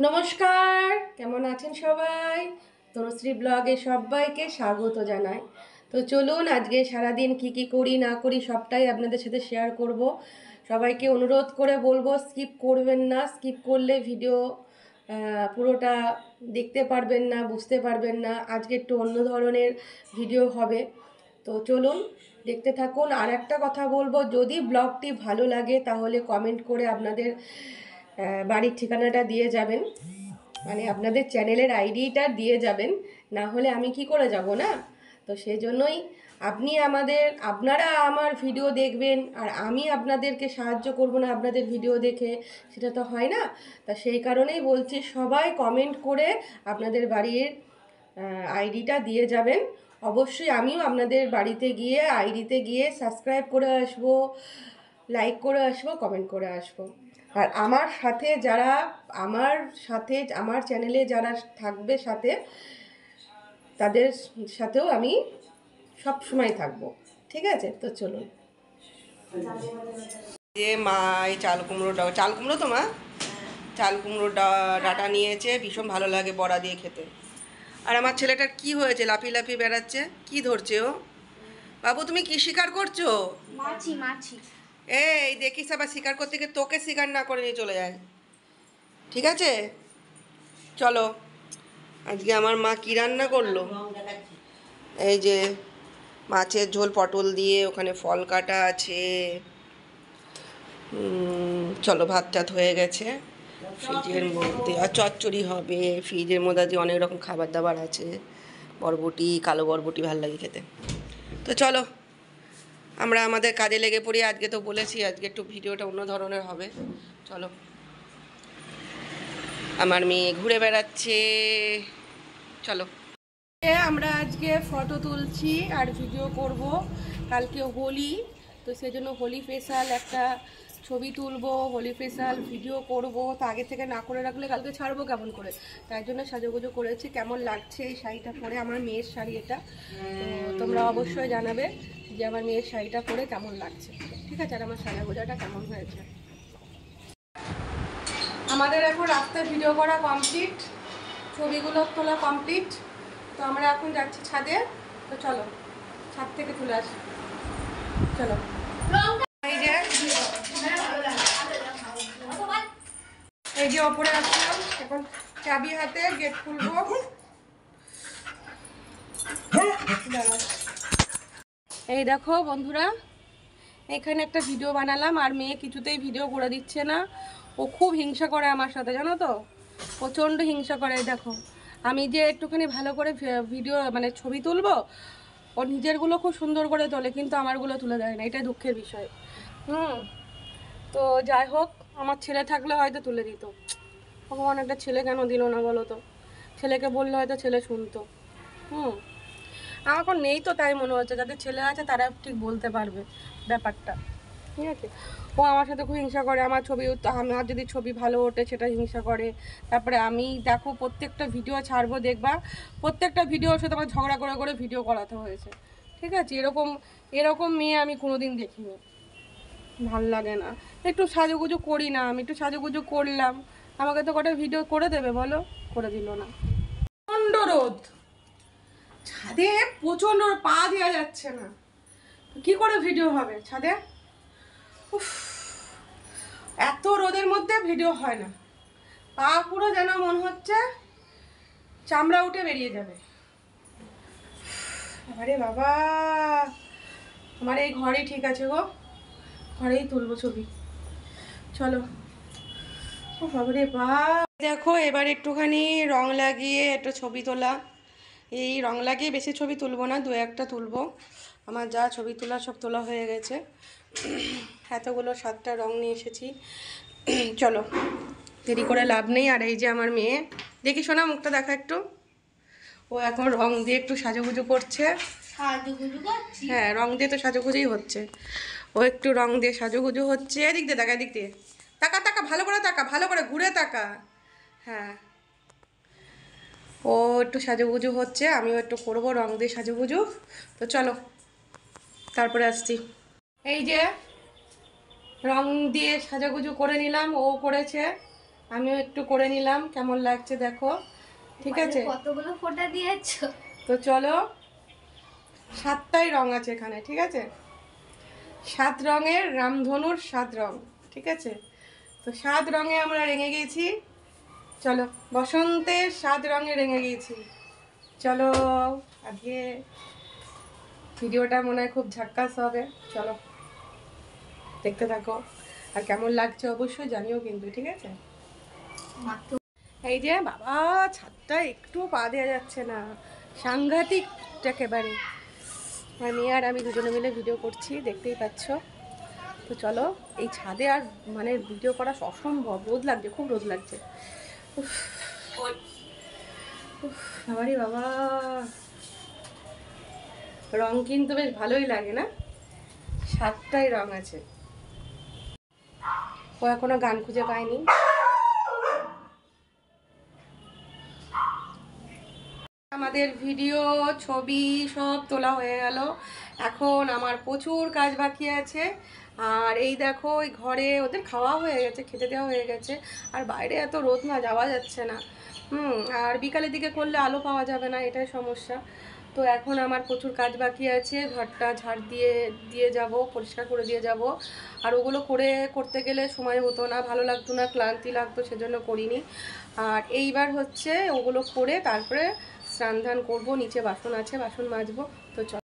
নমস্কার, কেমন আছেন সবাই? তনুশ্রী ব্লগে সবাইকে স্বাগত জানাই। তো চলুন আজকে সারাদিন কি করি না করি সবটাই আপনাদের সাথে শেয়ার করব। সবাইকে অনুরোধ করে বলবো স্কিপ করবেন না, স্কিপ করলে ভিডিও পুরোটা দেখতে পারবেন না, বুঝতে পারবেন না। আজকে একটু অন্য ধরনের ভিডিও হবে, তো চলুন দেখতে থাকুন। আর একটা কথা বলবো, যদি ব্লগটি ভালো লাগে তাহলে কমেন্ট করে আপনাদের বাড়ির ঠিকানাটা দিয়ে যাবেন, মানে আপনাদের চ্যানেলের আইডিটা দিয়ে যাবেন, না হলে আমি কি করে যাব না? তো সেই জন্যই আপনারা আমার ভিডিও দেখবেন আর আমি আপনাদেরকে সাহায্য করব না আপনাদের ভিডিও দেখে, সেটা তো হয় না। তা সেই কারণেই বলছি, সবাই কমেন্ট করে আপনাদের বাড়ির আইডিটা দিয়ে যাবেন। অবশ্যই আমিও আপনাদের বাড়িতে গিয়ে আইডিতে গিয়ে সাবস্ক্রাইব করে আসবো, লাইক করে আসবো, কমেন্ট করে আসবো। আর আমার চ্যানেলে যারা থাকবে সাথে, তাদের সাথেও আমি সব সময় থাকবো। ঠিক আছে, তো চলুন। যে মা এই চাল কুমড়ো তো মা চাল কুমড়ো ডাটা নিয়েছে, ভীষণ ভালো লাগে বড়া দিয়ে খেতে। আর আমার ছেলেটার কি হয়েছে, লাফিয়ে লাফিয়ে বেড়াচ্ছে, কি ধরছে ও? বাবু তুমি কি শিকার করছো? মাছি মাছি। এই দেখিস আবার শিকার করতে গিয়ে তোকে শিকার না করে নিয়ে চলে যায়। ঠিক আছে, চলো। আজকে আমার মা কি রান্না করলো, এই যে মাছের ঝোল পটল দিয়ে, ওখানে ফল কাটা আছে। চলো, ভাত টাত হয়ে গেছে ফ্রিজের মধ্যে, আর চচ্চড়ি হবে ফ্রিজের মধ্যে। আজকে অনেক রকম খাবার দাবার আছে, বরবটি, কালো বরবটি ভাল লাগে খেতে। তো চলো আমরা আমাদের কাজে লেগে পড়ি। আজকে তো বলেছি আজকে একটু ভিডিওটা অন্য ধরনের হবে। চলো, আমার মেয়ে ঘুরে বেড়াচ্ছে, চলো। আমরা আজকে ফটো তুলছি আর ভিডিও করব। কালকে হোলি, তো সেজন্য হোলি স্পেশাল একটা ছবি তুলবো, হোলি স্পেশাল ভিডিও করব। তো আগে থেকে না করে রাখলে কালকে ছাড়বো কেমন করে, তাই জন্য সাজুগুজু করেছি। কেমন লাগছে এই শাড়িটা পরে, আমার মেয়ের শাড়ি এটা। তো তোমরা অবশ্যই জানাবে যে আমার মেয়ের শাড়িটা পরে কেমন লাগছে, ঠিক আছে, আর আমার সাজাগোজাটা কেমন হয়েছে। আমাদের এখন রাস্তায় ভিডিও করা কমপ্লিট, ছবিগুলো তোলা কমপ্লিট। তো আমরা এখন যাচ্ছি ছাদে। তো চলো ছাদ থেকে তুলে আসি, চলো। এই যে ওপরে আসলাম, এখন চাবি হাতে গেট খুলবো। এই দেখো বন্ধুরা, এখানে একটা ভিডিও বানালাম আর মেয়ে কিছুতেই ভিডিও করে দিচ্ছে না। ও খুব হিংসা করে আমার সাথে, জানো তো, প্রচণ্ড হিংসা করে। দেখো আমি যে একটুখানি ভালো করে ভিডিও মানে ছবি তুলবো, ও নিজেরগুলো খুব সুন্দর করে তোলে, কিন্তু আমারগুলো তুলে দেয় না, এটাই দুঃখের বিষয়। তো যাই হোক, আমার ছেলে থাকলে হয়তো তুলে দিত। ভগবান একটা ছেলে কেন দিল না বলো তো? ছেলেকে বললে হয়তো ছেলে শুনতো। আমার এখন নেই তো, তাই মনে হচ্ছে যাদের ছেলে আছে তারা ঠিক বলতে পারবে ব্যাপারটা। ঠিক আছে, ও আমার সাথে খুব হিংসা করে। আমার আমার যদি ছবি ভালো ওঠে সেটা হিংসা করে। তারপরে আমি দেখো প্রত্যেকটা ভিডিও ছাড়বো, দেখবা প্রত্যেকটা ভিডিওর সাথে আমার ঝগড়া করে করে ভিডিও করাতে হয়েছে। ঠিক আছে, এরকম মেয়ে আমি কোনোদিন দেখিনি, ভাল লাগে না। একটু সাজুগুজু করি না, আমি একটু সাজুগুজু করলাম, আমাকে তো কটা ভিডিও করে দেবে বলো, করে দিল না। প্রচণ্ড রোদ, ছাদে প্রচণ্ড পা দেওয়া যাচ্ছে না, কি করে ভিডিও হবে ছাদে? উফ, এত রোদের মধ্যে ভিডিও হয় না, পা পুরো যেন মনে হচ্ছে চামড়া উঠে বেরিয়ে যাবে। আরে বাবা, আমার এই ঘরেই ঠিক আছে গো, ঘরেই তুলবো ছবি, চলো। ও বাবারে বাপ, দেখো এবার একটুখানি রং লাগিয়ে একটু ছবি তোলা। এই রং লাগিয়ে বেশি ছবি তুলবো না, দু একটা তুলবো। আমার যা ছবি তোলা সব তোলা হয়ে গেছে। এতগুলো 7টা রং নিয়ে এসেছি। চলো, দেরি করে লাভ নেই। আর এই যে আমার মেয়ে, দেখি শোনা মুখটা দেখা একটু, ও এখন রং দিয়ে একটু সাজুগুজু করছে। হ্যাঁ, রং দিয়ে তো সাজুগুজুই হচ্ছে। ও একটু রং দিয়ে সাজুগুজু হচ্ছে। এদিক দিয়ে তাকা, এদিক দিয়ে তাকা, তাকা ভালো করে তাকা, ভালো করে ঘুরে তাকা। হ্যাঁ, ও একটু সাজুগুজু হচ্ছে, আমিও একটু করবো রং দিয়ে সাজুগুজু। তো চলো তারপরে আসছি। এই যে রং দিয়ে সাজুগুজু করে নিলাম, ও করেছে। আমিও একটু করে নিলাম, কেমন লাগছে দেখো। ঠিক আছে, কতগুলো ফোঁটা দিয়েছো? তো চলো, 7টাই রং আছে এখানে, ঠিক আছে, 7 রঙের রামধনুর 7 রং, ঠিক আছে। তো 7 রঙে আমরা রেঙে গেছি। চলো, বসন্তের 7 রঙে রেঙে গেছি। চলো, আজকে ভিডিওটা মনে হয় খুব ঝাক্কাস হবে। চলো দেখতে থাকো, আর কেমন লাগছে অবশ্যই জানিও কিন্তু, ঠিক আছে। এই যে বাবা, ছাদটা একটু পা দেওয়া যাচ্ছে না, সাংঘাতিক একেবারে। আর আমি দুজনে মিলে ভিডিও করছি, দেখতেই পাচ্ছ। তো চলো, এই ছাদে আর মানে ভিডিও করা অসম্ভব, রোদ লাগছে, খুব রোদ লাগছে। বাবারে বাবা, রং কিন্তু বেশ ভালোই লাগে না, 7টাই রং আছে। ও এখনো গান খুঁজে পায়নি। আমাদের ভিডিও, ছবি সব তোলা হয়ে গেল। এখন আমার প্রচুর কাজ বাকি আছে। আর এই দেখো, ওই ঘরে ওদের খাওয়া হয়ে গেছে, খেতে দেওয়া হয়ে গেছে। আর বাইরে এত রোদ না, যাওয়া যাচ্ছে না। আর বিকালের দিকে করলে আলো পাওয়া যাবে না, এটাই সমস্যা। তো এখন আমার প্রচুর কাজ বাকি আছে, ঘরটা ঝাড় দিয়ে দিয়ে যাব, পরিষ্কার করে দিয়ে যাব। আর ওগুলো করতে গেলে সময় হতো না, ভালো লাগতো না, ক্লান্তি লাগতো, সেজন্য করিনি। আর এইবার হচ্ছে ওগুলো করে তারপরে স্নান ধান করবো, নিচে বাসন আছে, বাসন মাজবো। তো চল।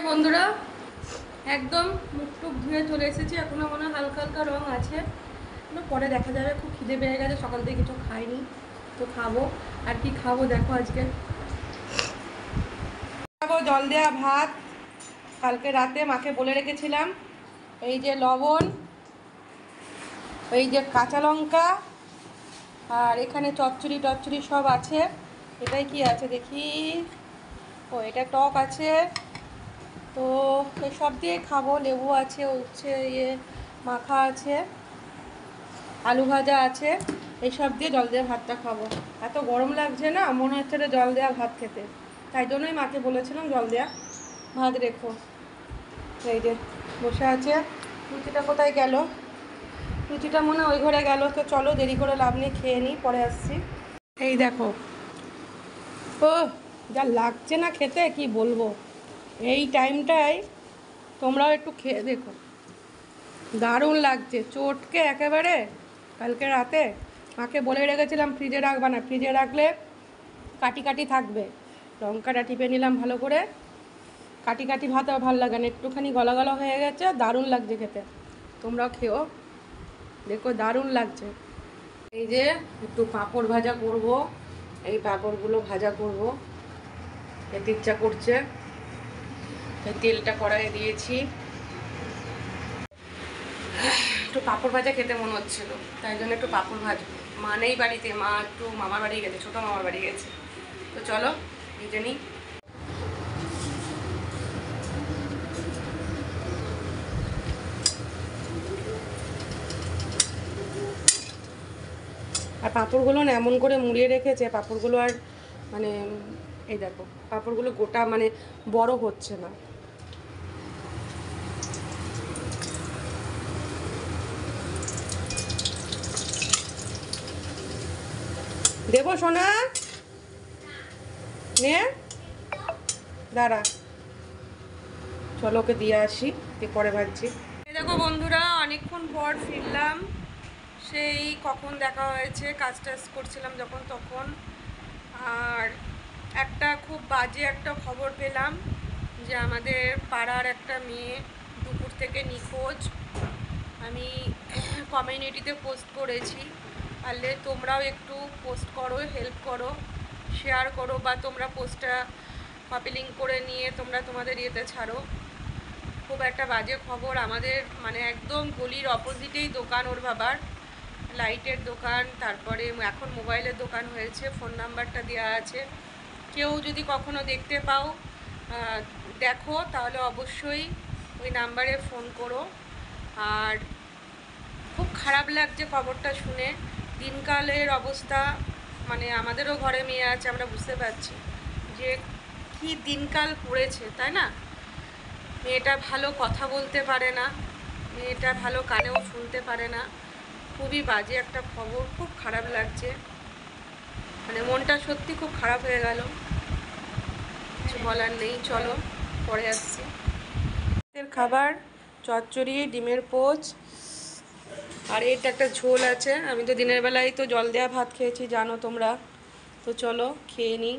বন্ধুরা, একদম মুখ টুক ধুয়ে চলে এসেছি। এখনো মনে হয় হালকা হালকা রং আছে, পরে দেখা যাবে। খুব খিদে পেয়ে গেছে, সকাল থেকে কিছু খাইনি, তো খাবো। আর কি খাবো দেখো, আজকে খাবো জল দেওয়া ভাত, কালকে রাতে মাকে বলে রেখেছিলাম। এই যে লবণ, এই যে কাঁচা লঙ্কা, আর এখানে চচ্চড়ি টচ্চড়ি সব আছে। এটাই কি আছে দেখি, ও এটা টক আছে। তো সব দিয়ে খাবো, লেবু আছে, উচ্ছে ইয়ে মাখা আছে, আলু ভাজা আছে, এইসব দিয়ে জল দেওয়া ভাতটা খাবো। এত গরম লাগছে না, মনে হচ্ছে যে জল দেওয়া ভাত খেতে, তাই জন্যই মাকে বলেছিলাম জল দেওয়া ভাত রেখো। এই যে বসে আছে। লুচিটা কোথায় গেল? লুচিটা মনে হয় ওই ঘরে গেল। তো চলো, দেরি করে লাভ নেই, খেয়ে নিই, পরে আসছি। এই দেখো, ও যা লাগছে না খেতে, কি বলবো। এই টাইমটায় তোমরাও একটু খেয়ে দেখো, দারুণ লাগছে, চটকে একেবারে। কালকে রাতে মাকে বলে রেখেছিলাম ফ্রিজে রাখবা না, ফ্রিজে রাখলে কাটি কাটি থাকবে। লঙ্কাটা টিপে নিলাম ভালো করে, কাটি কাটি ভাত আর ভালো লাগে না, একটুখানি গলা গলা হয়ে গেছে, দারুণ লাগছে খেতে। তোমরাও খেও, দেখো দারুণ লাগছে। এই যে একটু পাঁপড় ভাজা করব, এই পাঁপড়গুলো ভাজা করব, খেতে ইচ্ছা করছে, এই তেলটা কড়াইয়ে দিয়েছি। একটু পাঁপড় ভাজা খেতে মনে হচ্ছিল, তাই জন্য একটু পাঁপড় ভাজবো। মা নেই বাড়িতে, মা একটু মামার বাড়ি গেছে, ছোটো মামার বাড়ি গেছে। তো চলো ভেজে নিই। আর পাঁপড়গুলো না এমন করে মুড়িয়ে রেখেছে, পাঁপড়গুলো আর মানে এই দেখো পাঁপড়গুলো গোটা মানে বড় হচ্ছে না। দেবো সোনা, নে দাঁড়া, চলো ওকে দিয়ে আসি, পরে ভাজছি। দেখো বন্ধুরা, অনেকক্ষণ পর ফিরলাম, সেই কখন দেখা হয়েছে, কাজ টাজ করছিলাম যখন তখন। আর একটা খুব বাজে একটা খবর পেলাম যে আমাদের পাড়ার একটা মেয়ে দুপুর থেকে নিখোঁজ। আমি কমিউনিটিতে পোস্ট করেছি, পারলে তোমরাও একটু পোস্ট করো, হেল্প করো, শেয়ার করো, বা তোমরা পোস্টটা কপি লিঙ্ক করে নিয়ে তোমরা তোমাদের ইয়েতে ছাড়ো। খুব একটা বাজে খবর। আমাদের মানে একদম গলির অপোজিটেই দোকান ওর বাবার, লাইটের দোকান, তারপরে এখন মোবাইলের দোকান হয়েছে, ফোন নাম্বারটা দেওয়া আছে। কেউ যদি কখনো দেখতে পাও, দেখো, তাহলে অবশ্যই ওই নাম্বারে ফোন করো। আর খুব খারাপ লাগছে খবরটা শুনে। দিনকালের অবস্থা, মানে আমাদেরও ঘরে মেয়ে আছে, আমরা বুঝতে পারছি যে কি দিনকাল পড়েছে, তাই না? মেয়েটা ভালো কথা বলতে পারে না, মেয়েটা ভালো কানেও শুনতে পারে না। খুবই বাজে একটা খবর, খুব খারাপ লাগছে, মানে মনটা সত্যি খুব খারাপ হয়ে গেল, কিছু বলার নেই। চলো পরে আসছি। খাবার চচ্চড়ি, ডিমের পোচ, আর এটা একটা ঝোল আছে। আমি তো দিনের বেলায় তো জল দেওয়া ভাত খেয়েছি, জানো তোমরা। তো চলো খেয়ে নিই,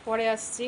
পরে আসছি।